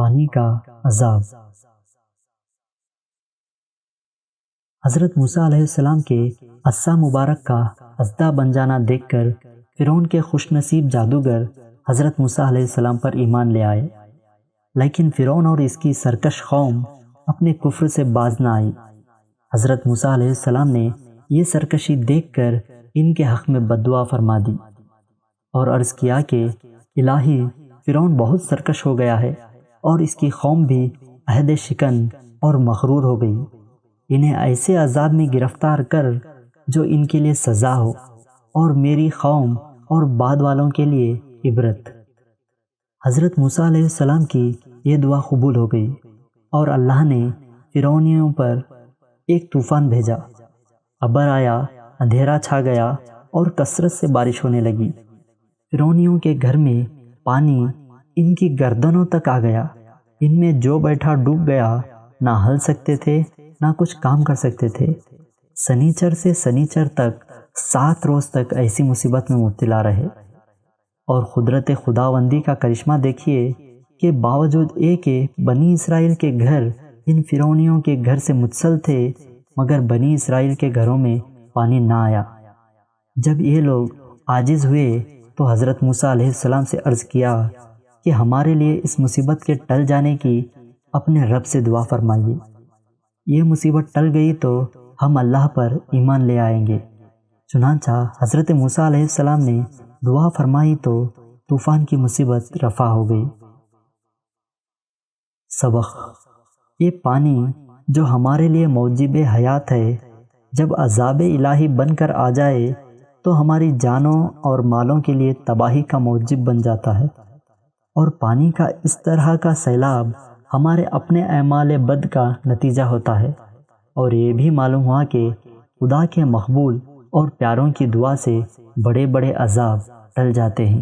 پانی کا عذاب۔ حضرت موسیٰ علیہ السلام کے عصا مبارک کا اژدھا بن جانا دیکھ کر فرعون کے خوش نصیب جادوگر حضرت موسیٰ علیہ السلام پر ایمان لے آئے، لیکن فرعون اور اس کی سرکش قوم اپنے کفر سے باز نہ آئی۔ حضرت موسیٰ علیہ السلام نے یہ سرکشی دیکھ کر ان کے حق میں بددعا فرما دی اور عرض کیا کہ الہی، فرعون بہت سرکش ہو گیا ہے اور اس کی قوم بھی عہد شکن اور مغرور ہو گئی۔ انہیں ایسے عذاب میں گرفتار کر جو ان کے لیے سزا ہو اور میری قوم اور بعد والوں کے لیے عبرت۔ حضرت موسیٰ علیہ السلام کی یہ دعا قبول ہو گئی اور اللہ نے فرعونیوں پر ایک طوفان بھیجا۔ ابر آیا، اندھیرا چھا گیا اور کثرت سے بارش ہونے لگی۔ فرعونیوں کے گھر میں پانی ان کی گردنوں تک آ گیا۔ ان میں جو بیٹھا ڈوب گیا، نہ ہل سکتے تھے نہ کچھ کام کر سکتے تھے۔ سنیچر سے سنیچر تک 7 روز تک ایسی مصیبت میں مبتلا رہے۔ اور قدرت خداوندی کا کرشمہ دیکھیے کہ باوجود کہ بنی اسرائیل کے گھر ان فرعونیوں کے گھر سے متصل تھے، مگر بنی اسرائیل کے گھروں میں پانی نہ آیا۔ جب یہ لوگ عاجز ہوئے تو حضرت موسیٰ علیہ السلام سے عرض کیا کہ ہمارے لیے اس مصیبت کے ٹل جانے کی اپنے رب سے دعا فرمائیے۔ یہ مصیبت ٹل گئی تو ہم اللہ پر ایمان لے آئیں گے۔ چنانچہ حضرت موسیٰ علیہ السلام نے دعا فرمائی تو طوفان کی مصیبت رفع ہو گئی۔ سبق: یہ پانی جو ہمارے لیے موجب حیات ہے، جب عذاب الہی بن کر آ جائے تو ہماری جانوں اور مالوں کے لیے تباہی کا موجب بن جاتا ہے، اور پانی کا اس طرح کا سیلاب ہمارے اپنے اعمال بد کا نتیجہ ہوتا ہے۔ اور یہ بھی معلوم ہوا کہ خدا کے مقبول اور پیاروں کی دعا سے بڑے بڑے عذاب ٹل جاتے ہیں۔